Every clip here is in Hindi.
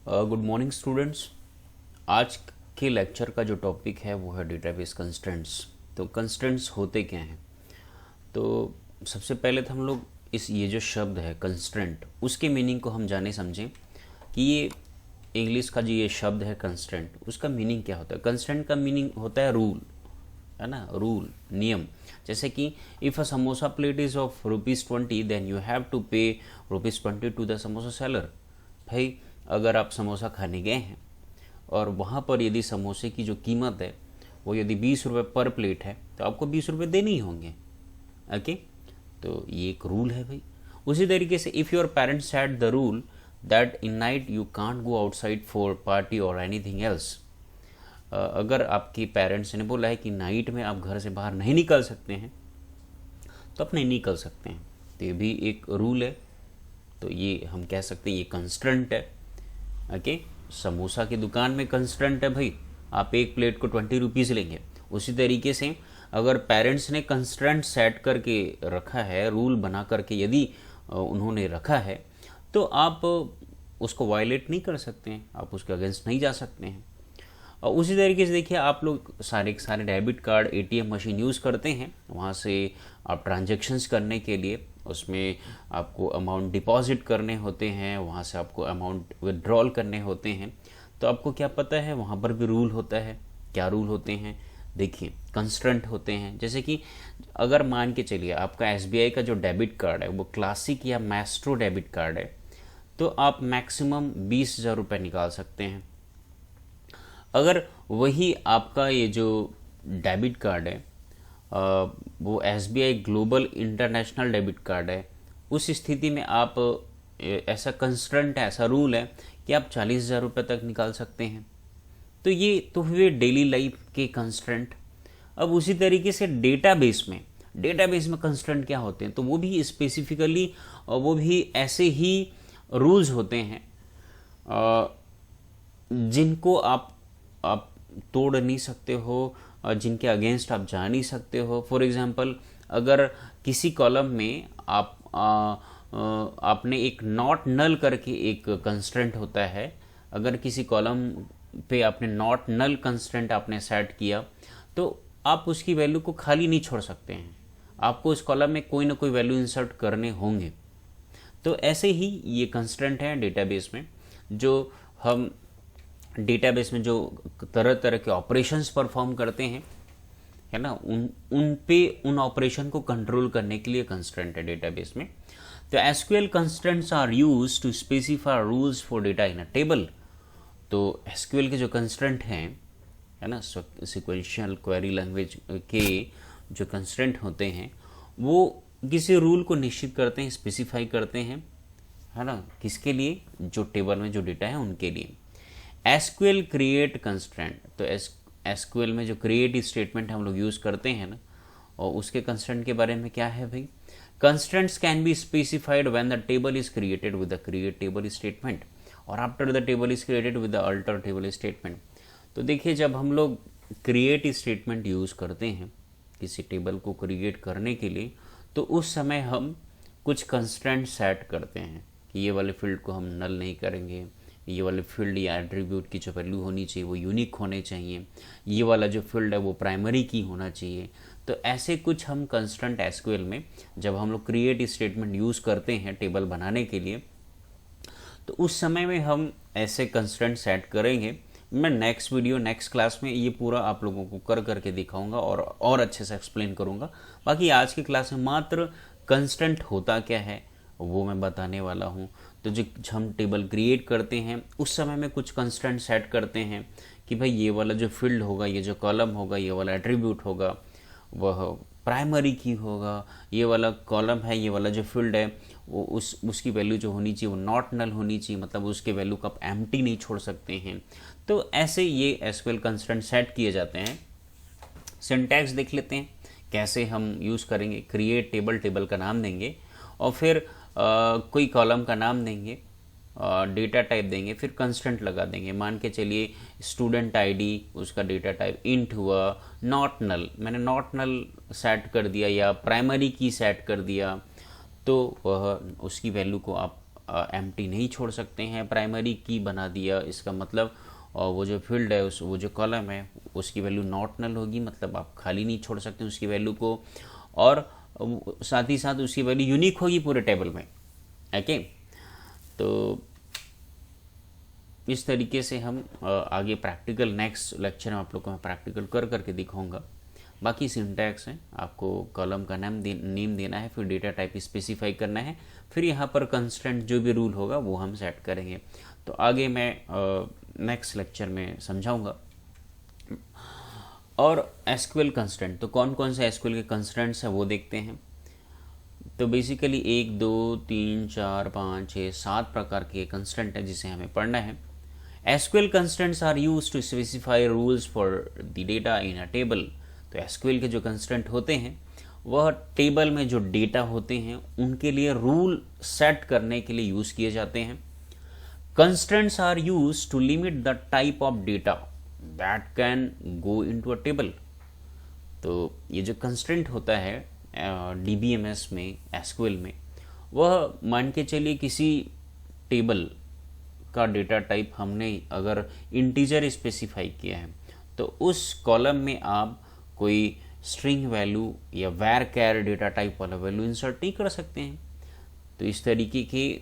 Good morning students. आज के लेक्चर का जो टॉपिक है वो है डेटाबेस कंस्ट्रेंट्स। तो कंस्ट्रेंट्स होते क्या हैं? तो सबसे पहले तो हम लोग ये जो शब्द है कंस्ट्रेंट, उसके मीनिंग को हम जाने समझें कि ये इंग्लिश का जो ये शब्द है कंस्ट्रेंट, उसका मीनिंग क्या होता है। कंस्ट्रेंट का मीनिंग होता है रूल, है ना, रूल, नियम। जैसे कि if a samosa plate is of ₹20 then you have to pay ₹20 to the samosa seller. भाई, अगर आप समोसा खाने गए हैं और वहाँ पर यदि समोसे की जो कीमत है वो यदि 20 रुपये पर प्लेट है तो आपको 20 रुपये देने ही होंगे। ओके, तो ये एक रूल है भाई। उसी तरीके से if your parents set the rule that in night you can't go outside for party और एनीथिंग एल्स, अगर आपके पेरेंट्स ने बोला है कि नाइट में आप घर से बाहर नहीं निकल सकते हैं तो आप नहीं निकल सकते हैं, तो ये भी एक रूल है। तो ये हम कह सकते हैं ये कंस्ट्रेंट है। ओके, समोसा की दुकान में कंस्ट्रेंट है भाई, आप एक प्लेट को 20 रुपीज़ लेंगे। उसी तरीके से अगर पेरेंट्स ने कंस्ट्रेंट सेट करके रखा है, रूल बना करके यदि उन्होंने रखा है, तो आप उसको वायलेट नहीं कर सकते हैं, आप उसके अगेंस्ट नहीं जा सकते हैं। और उसी तरीके से देखिए, आप लोग सारे के सारे debit card, ATM machine use करते हैं, वहाँ से आप ट्रांजैक्शंस करने के लिए उसमें आपको अमाउंट डिपॉजिट करने होते हैं, वहाँ से आपको अमाउंट विड्रॉल करने होते हैं। तो आपको क्या पता है, वहाँ पर भी रूल होता है। क्या रूल होते हैं? देखिए, कंस्ट्रेंट होते हैं। जैसे कि अगर मान के चलिए आपका एसबीआई का जो डेबिट कार्ड है वो क्लासिक या मैस्ट्रो डेबिट कार्ड है, तो आप मैक्सिमम 20,000 रुपये निकाल सकते हैं। अगर वही आपका ये जो डेबिट कार्ड है वो SBI global international debit card है, उस स्थिति में आप ऐसा कंस्ट्रेंट है, ऐसा रूल है कि आप 40,000 रुपये तक निकाल सकते हैं। तो ये तो हुए डेली लाइफ के कंस्ट्रेंट। अब उसी तरीके से डेटाबेस में कंस्ट्रेंट क्या होते हैं, तो वो भी स्पेसिफिकली वो भी ऐसे ही रूल्स होते हैं जिनको आप तोड़ नहीं सकते हो, जिनके अगेंस्ट आप जा नहीं सकते हो। फॉर एग्जांपल, अगर किसी कॉलम में आपने एक नॉट नल करके एक कंस्ट्रेंट होता है, अगर किसी कॉलम पे आपने नॉट नल कंस्ट्रेंट आपने सेट किया, तो आप उसकी वैल्यू को खाली नहीं छोड़ सकते हैं, आपको उस कॉलम में कोई ना कोई वैल्यू इंसर्ट करने होंगे। तो ऐसे ही ये कंस्ट्रेंट है डेटाबेस में, जो हम डेटाबेस में जो तरह तरह के ऑपरेशंस परफॉर्म करते हैं, है ना, उन ऑपरेशन को कंट्रोल करने के लिए कंस्ट्रेंट है डेटाबेस में। तो SQL constraints are used to specify rules for data in a table. तो एसक्यूएल के जो कंस्ट्रेंट हैं, है ना, सिक्वेंशियल क्वेरी लैंग्वेज के जो कंस्ट्रेंट होते हैं वो किसी रूल को निश्चित करते हैं, स्पेसिफाई करते हैं, है ना, किसके लिए, जो टेबल में जो डेटा है उनके लिए। एसक्यूएल क्रिएट कंस्ट्रेंट, तो एसक्यूएल में जो क्रिएट स्टेटमेंट हम लोग यूज़ करते हैं ना, और उसके कंस्ट्रेंट के बारे में क्या है भाई, constraints can be specified when the table is created with the create table statement और after the table is created with the alter table statement. तो देखिए, जब हम लोग क्रिएट स्टेटमेंट यूज़ करते हैं किसी टेबल को क्रिएट करने के लिए, तो उस समय हम कुछ कंस्ट्रेंट सेट करते हैं कि ये वाले फील्ड को हम नल नहीं करेंगे, ये वाले फील्ड या एट्रीब्यूट की जो वैल्यू होनी चाहिए वो यूनिक होने चाहिए, ये वाला जो फील्ड है वो प्राइमरी की होना चाहिए। तो ऐसे कुछ हम कंस्ट्रेंट एसक्यूएल में जब हम लोग क्रिएट स्टेटमेंट यूज़ करते हैं टेबल बनाने के लिए, तो उस समय में हम ऐसे कंस्ट्रेंट सेट करेंगे। मैं नेक्स्ट क्लास में ये पूरा आप लोगों को कर करके दिखाऊंगा और अच्छे से एक्सप्लेन करूंगा। बाकी आज की क्लास में मात्र कंस्ट्रेंट होता क्या है वो मैं बताने वाला हूँ। तो जो हम टेबल क्रिएट करते हैं उस समय में कुछ कंस्ट्रेंट सेट करते हैं कि भाई ये वाला जो फील्ड होगा, ये जो कॉलम होगा, ये वाला एट्रीब्यूट होगा वह प्राइमरी की होगा, ये वाला कॉलम है, ये वाला जो फील्ड है वो उसकी वैल्यू जो होनी चाहिए वो नॉट नल होनी चाहिए, मतलब उसके वैल्यू को आप एम्प्टी नहीं छोड़ सकते हैं। तो ऐसे ये एसक्यूएल कंस्ट्रेंट सेट किए जाते हैं। सिंटैक्स देख लेते हैं कैसे हम यूज़ करेंगे। क्रिएट टेबल, टेबल का नाम देंगे और फिर कोई कॉलम का नाम देंगे, डेटा टाइप देंगे, फिर कंस्टेंट लगा देंगे। मान के चलिए स्टूडेंट आईडी, उसका डेटा टाइप इंट हुआ, नॉट नल, मैंने नॉट नल सेट कर दिया या प्राइमरी की सेट कर दिया, तो वह उसकी वैल्यू को आप एम्प्टी नहीं छोड़ सकते हैं। प्राइमरी की बना दिया, इसका मतलब वो जो फील्ड है वो जो कॉलम है उसकी वैल्यू नॉट नल होगी, मतलब आप खाली नहीं छोड़ सकते उसकी वैल्यू को, और साथ ही साथ उसकी वैल्यू यूनिक होगी पूरे टेबल में। ओके, तो इस तरीके से हम आगे प्रैक्टिकल नेक्स्ट लेक्चर में आप लोग को मैं प्रैक्टिकल कर करके दिखाऊंगा। बाकी सिंटैक्स है, आपको कॉलम का नेम देना है, फिर डेटा टाइप स्पेसिफाई करना है, फिर यहाँ पर कंस्ट्रेंट जो भी रूल होगा वो हम सेट करेंगे। तो आगे मैं नेक्स्ट लेक्चर में समझाऊंगा। और एसक्यूएल कंस्ट्रेंट, तो कौन कौन से एसक्यूएल के कंस्ट्रेंट्स हैं वो देखते हैं। तो बेसिकली 1 2 3 4 5 6 7 प्रकार के कंस्ट्रेंट है जिसे हमें पढ़ना है। SQL constraints are used to specify rules for the data in a table. तो एसक्यूएल के जो कंस्ट्रेंट होते हैं वह टेबल में जो डेटा होते हैं उनके लिए रूल सेट करने के लिए यूज किए जाते हैं। Constraints are used to limit the type of data that can go into a table. तो ये जो कंस्ट्रेंट होता है डीबीएमएस में, एसक्यूएल में, वह मान के चलिए किसी टेबल का डेटा टाइप हमने अगर इंटीजर स्पेसिफाई किया है तो उस कॉलम में आप कोई स्ट्रिंग वैल्यू या वैर कैर डेटा टाइप वाला वैल्यू इंसर्ट नहीं कर सकते हैं। तो इस तरीके के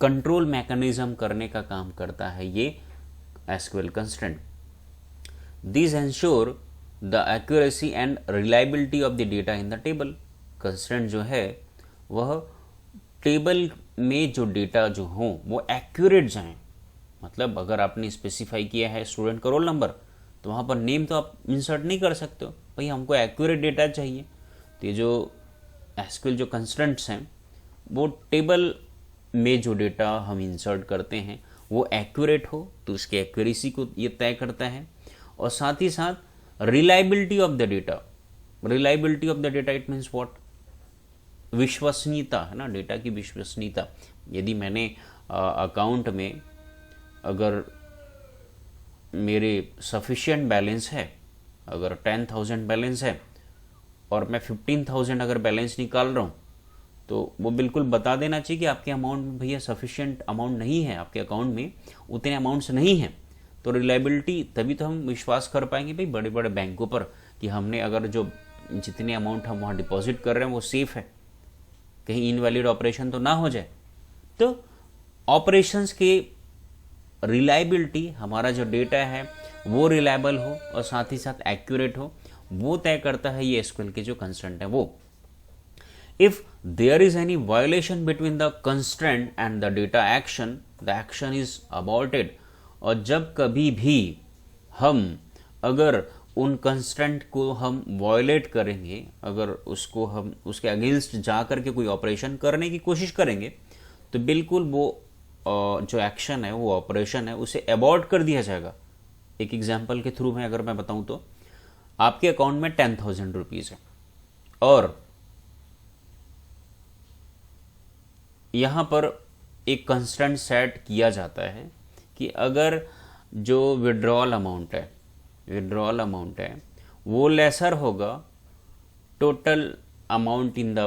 कंट्रोल मैकेनिज्म करने का काम करता है ये SQL constraint. This ensure the accuracy and reliability of the data in the table. Constraint जो है वह टेबल में जो डेटा जो हो वो एक्यूरेट जाएं। मतलब अगर आपने स्पेसिफाई किया है स्टूडेंट का रोल नंबर, तो वहाँ पर नेम तो आप इंसर्ट नहीं कर सकते हो, भाई हमको एक्यूरेट डेटा चाहिए। तो ये जो एसक्यूएल जो कंस्ट्रेंट्स हैं वो टेबल में जो डेटा हम इंसर्ट करते हैं वो एक्यूरेट हो, तो उसके एक्यूरेसी को ये तय करता है। और साथ ही साथ reliability of the data, reliability of the data it means what, विश्वसनीयता है ना, डेटा की विश्वसनीयता। यदि मैंने अकाउंट में अगर मेरे सफिशिएंट बैलेंस है, अगर 10,000 बैलेंस है और मैं 15,000 अगर बैलेंस निकाल रहा हूँ, तो वो बिल्कुल बता देना चाहिए कि आपके अमाउंट में भैया सफिशिएंट अमाउंट नहीं है, आपके अकाउंट में उतने अमाउंट्स नहीं हैं। तो रिलायबिलिटी, तभी तो हम विश्वास कर पाएंगे भाई बड़े बड़े बैंकों पर कि हमने अगर जो जितने अमाउंट हम वहाँ डिपॉजिट कर रहे हैं वो सेफ है, कहीं इनवैलिड ऑपरेशन तो ना हो जाए। तो ऑपरेशंस के रिलायबिलिटी, हमारा जो डेटा है वो रिलायबल हो और साथ ही साथ एक्यूरेट हो, वो तय करता है ये एसक्यूएल के जो कंस्ट्रेंट है वो। If there is any violation between the constraint and the data action, the action is aborted. और जब कभी भी हम अगर उन कंस्ट्रेंट को हम वायोलेट करेंगे, अगर उसको हम उसके अगेंस्ट जा करके कोई ऑपरेशन करने की कोशिश करेंगे, तो बिल्कुल वो जो एक्शन है, वो ऑपरेशन है, उसे अबॉर्ट कर दिया जाएगा। एक एग्जांपल के थ्रू में अगर मैं बताऊं तो आपके अकाउंट में 10,000 रुपीज है और यहां पर एक कंस्ट्रेंट सेट किया जाता है कि अगर जो विड्रॉल अमाउंट है वो लेसर होगा total amount in the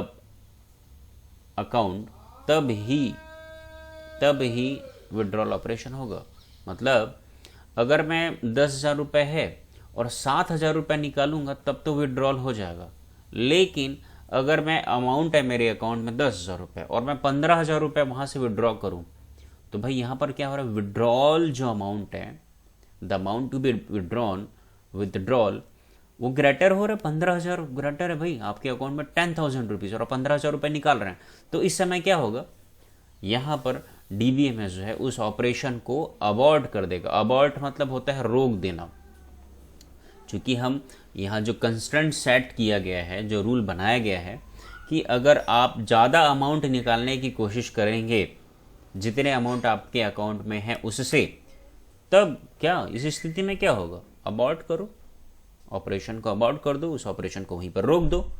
account, तब ही विड्रॉल ऑपरेशन होगा। मतलब अगर मैं 10,000 रुपये है और 7,000 रुपये निकालूंगा तब तो विड्रॉल हो जाएगा। लेकिन अगर मैं अमाउंट है मेरे अकाउंट में 10,000 रुपये और मैं 15,000 रुपये वहाँ से विड्रॉ करूँ, तो भाई यहाँ पर क्या हो रहा है, विड्रॉल जो अमाउंट है, the amount to be withdrawn withdrawal, वो ग्रेटर हो रहा है, 15,000 ग्रेटर है भाई, आपके अकाउंट में 10,000 रुपीज़ और 15,000 रुपये निकाल रहे हैं। तो इस समय क्या होगा, यहाँ पर डीबीएमएस जो है उस ऑपरेशन को अबॉर्ट कर देगा। अबॉर्ट मतलब होता है रोक देना। चूंकि हम यहाँ जो कंस्ट्रेंट सेट किया गया है, जो रूल बनाया गया है कि अगर आप ज़्यादा अमाउंट निकालने की कोशिश करेंगे जितने अमाउंट आपके अकाउंट में है उससे, तब क्या इस स्थिति में क्या होगा, अबॉर्ट करो, ऑपरेशन को अबॉर्ट कर दो, उस ऑपरेशन को वहीं पर रोक दो।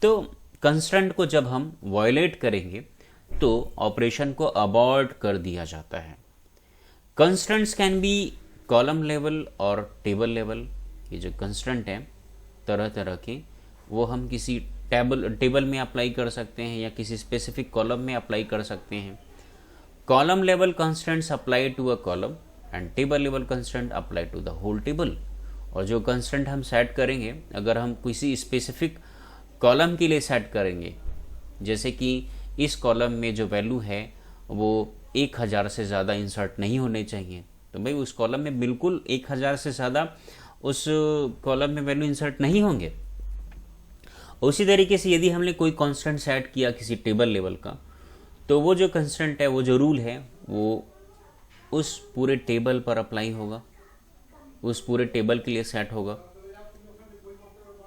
तो कंस्ट्रेंट को जब हम वायलेट करेंगे तो ऑपरेशन को अबॉर्ट कर दिया जाता है। Constraints can B column level और टेबल लेवल। ये जो कंस्ट्रेंट है तरह तरह के, वो हम किसी टेबल में अप्लाई कर सकते हैं या किसी स्पेसिफिक कॉलम में अप्लाई कर सकते हैं। Column level constraints apply to a column and table level constraint apply to the whole table. और जो कंस्ट्रेंट हम सेट करेंगे, अगर हम किसी स्पेसिफिक कॉलम के लिए सेट करेंगे, जैसे कि इस कॉलम में जो वैल्यू है वो 1000 से ज़्यादा इंसर्ट नहीं होने चाहिए, तो भाई उस कॉलम में बिल्कुल 1000 से ज़्यादा उस कॉलम में वैल्यू इंसर्ट नहीं होंगे। उसी तरीके से यदि हमने कोई कांस्टेंट सेट किया किसी टेबल लेवल का, तो वो जो कांस्टेंट है, वो जो रूल है, वो उस पूरे टेबल पर अप्लाई होगा, उस पूरे टेबल के लिए सेट होगा।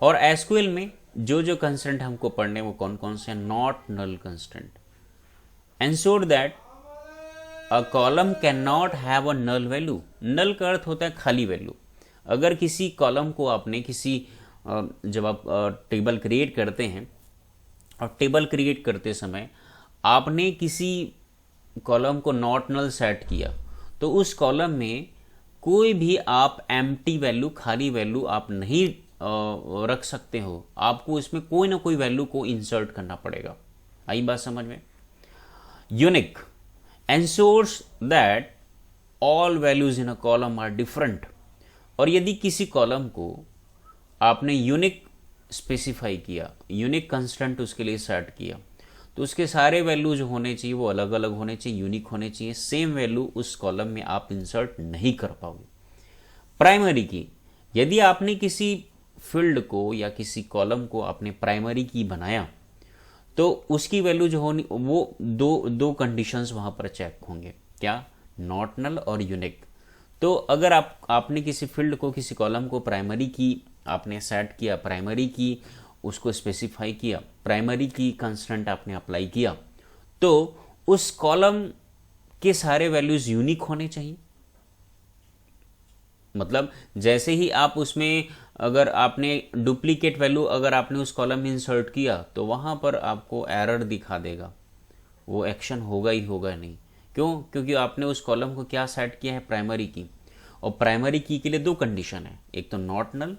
और एसक्यूएल में जो जो कंस्ट्रेंट हमको पढ़ने वो कौन कौन से हैं? Not null constraint. Ensure that a column can not have a null value. Null का अर्थ होता है खाली वैल्यू। अगर किसी कॉलम को आपने जब आप टेबल क्रिएट करते हैं और टेबल क्रिएट करते समय आपने किसी कॉलम को नॉट नल सेट किया, तो उस कॉलम में कोई भी आप एम्प्टी वैल्यू, खाली वैल्यू आप नहीं रख सकते हो। आपको इसमें कोई ना कोई वैल्यू को इंसर्ट करना पड़ेगा। आई बात समझ में? Unique ensures that all values in a column are different. और यदि किसी कॉलम को आपने यूनिक स्पेसिफाई किया, यूनिक कंस्टेंट उसके लिए सेट किया, तो उसके सारे वैल्यू जो होने चाहिए वो अलग अलग होने चाहिए, यूनिक होने चाहिए। सेम वैल्यू उस कॉलम में आप इंसर्ट नहीं कर पाओगे। प्राइमरी की, यदि आपने किसी फील्ड को या किसी कॉलम को आपने प्राइमरी की बनाया, तो उसकी वैल्यू जो होनी वो दो कंडीशंस वहां पर चेक होंगे। क्या? नॉट नल और यूनिक। तो अगर आपने किसी फील्ड को, किसी कॉलम को प्राइमरी की आपने सेट किया, प्राइमरी की उसको स्पेसिफाई किया, प्राइमरी की कंस्टेंट आपने अप्लाई किया, तो उस कॉलम के सारे वैल्यूज यूनिक होने चाहिए। मतलब जैसे ही आप उसमें अगर आपने डुप्लीकेट वैल्यू अगर आपने उस कॉलम में इंसर्ट किया, तो वहां पर आपको एरर दिखा देगा, वो एक्शन होगा ही होगा नहीं। क्यों? क्योंकि आपने उस कॉलम को क्या सेट किया है? प्राइमरी की। और प्राइमरी की के लिए दो कंडीशन है, एक तो नॉट नल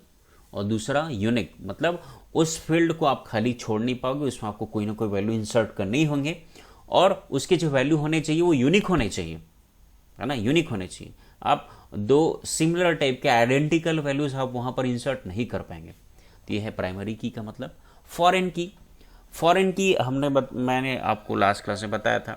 और दूसरा यूनिक। मतलब उस फील्ड को आप खाली छोड़ नहीं पाओगे, उसमें आपको कोई ना कोई वैल्यू इंसर्ट करने ही होंगे, और उसके जो वैल्यू होने चाहिए वो यूनिक होने चाहिए, है ना? यूनिक होने चाहिए। आप दो सिमिलर टाइप के आइडेंटिकल वैल्यूज आप वहां पर इंसर्ट नहीं कर पाएंगे। तो ये है प्राइमरी की का मतलब। फॉरेन की, फॉरेन की मैंने आपको लास्ट क्लास में बताया था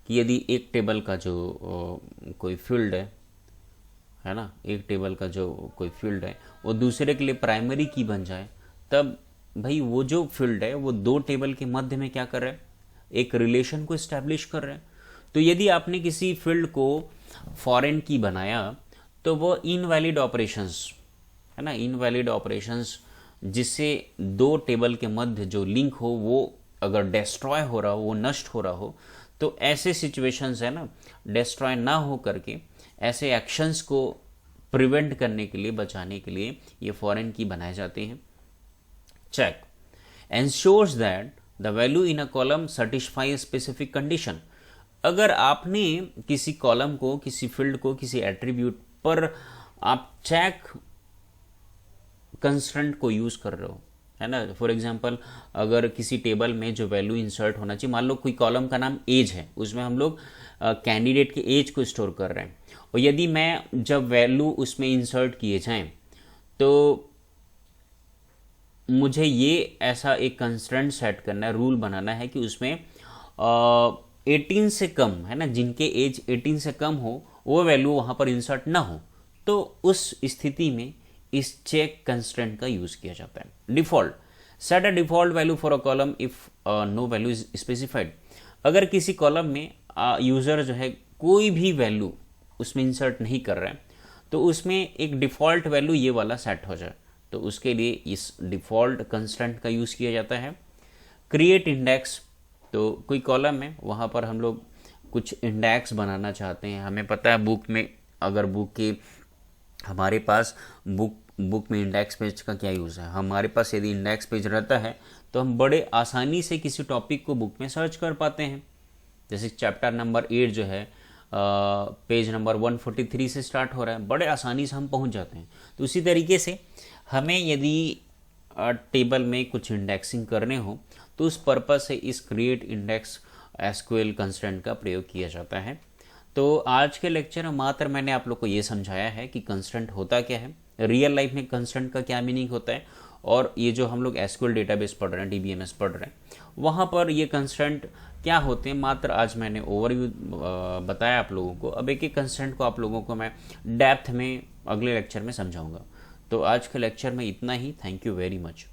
कि यदि एक टेबल का जो कोई फील्ड है ना, एक टेबल का जो कोई फील्ड है वो दूसरे के लिए प्राइमरी की बन जाए, तब भाई वो जो फील्ड है वो दो टेबल के मध्य में क्या कर रहा है? एक रिलेशन को एस्टैब्लिश कर रहा है। तो यदि आपने किसी फील्ड को फॉरेन की बनाया, तो वो इनवैलिड ऑपरेशंस, है ना, इनवैलिड ऑपरेशंस जिससे दो टेबल के मध्य जो लिंक हो वो अगर डिस्ट्रॉय हो रहा हो, वो नष्ट हो रहा हो, तो ऐसे सिचुएशंस है ना, डिस्ट्रॉय ना हो करके ऐसे एक्शंस को प्रिवेंट करने के लिए, बचाने के लिए ये फॉरेन की बनाए जाते हैं। Check ensures that the value in a column satisfy specific condition. अगर आपने किसी कॉलम को, किसी फील्ड को, किसी एट्रीब्यूट पर आप चेक कंस्ट्रेंट को यूज कर रहे हो, है ना, फॉर एग्जांपल अगर किसी टेबल में जो वैल्यू इंसर्ट होना चाहिए, मान लो कोई कॉलम का नाम एज है, उसमें हम लोग कैंडिडेट के एज को स्टोर कर रहे हैं, और यदि मैं जब वैल्यू उसमें इंसर्ट किए जाएं, तो मुझे ये ऐसा एक कंस्ट्रेंट सेट करना है, रूल बनाना है कि उसमें 18 से कम, है ना, जिनके एज 18 से कम हो वो वैल्यू वहां पर इंसर्ट ना हो। तो उस स्थिति में इस चेक कंस्ट्रेंट का यूज किया जाता है। Default set a default value for a column if no value is specified. अगर किसी कॉलम में यूजर जो है कोई भी वैल्यू उसमें इंसर्ट नहीं कर रहा है, तो उसमें एक डिफॉल्ट वैल्यू ये वाला सेट हो जाए, तो उसके लिए इस डिफॉल्ट कंस्ट्रेंट का यूज किया जाता है। क्रिएट इंडेक्स, तो कोई कॉलम है वहां पर हम लोग कुछ इंडेक्स बनाना चाहते हैं। हमें पता है बुक में, अगर बुक के हमारे पास बुक में इंडेक्स पेज का क्या यूज़ है, हमारे पास यदि इंडेक्स पेज रहता है तो हम बड़े आसानी से किसी टॉपिक को बुक में सर्च कर पाते हैं। जैसे चैप्टर नंबर 8 जो है पेज नंबर 143 से स्टार्ट हो रहा है, बड़े आसानी से हम पहुंच जाते हैं। तो उसी तरीके से हमें यदि टेबल में कुछ इंडेक्सिंग करने हो तो उस पर्पस से इस क्रिएट इंडेक्स एसक्यूएल कंस्ट्रेंट का प्रयोग किया जाता है। तो आज के लेक्चर में मात्र मैंने आप लोग को ये समझाया है कि कंस्ट्रेंट होता क्या है, रियल लाइफ में कंस्ट्रेंट का क्या मीनिंग होता है, और ये जो हम लोग एसक्यूएल डेटाबेस पढ़ रहे हैं, डीबीएमएस पढ़ रहे हैं, वहाँ पर ये कंस्ट्रेंट क्या होते हैं, मात्र आज मैंने ओवरव्यू बताया आप लोगों को। अब एक एक कंस्ट्रेंट को आप लोगों को मैं डेप्थ में अगले लेक्चर में समझाऊंगा। तो आज के लेक्चर में इतना ही। Thank you very much.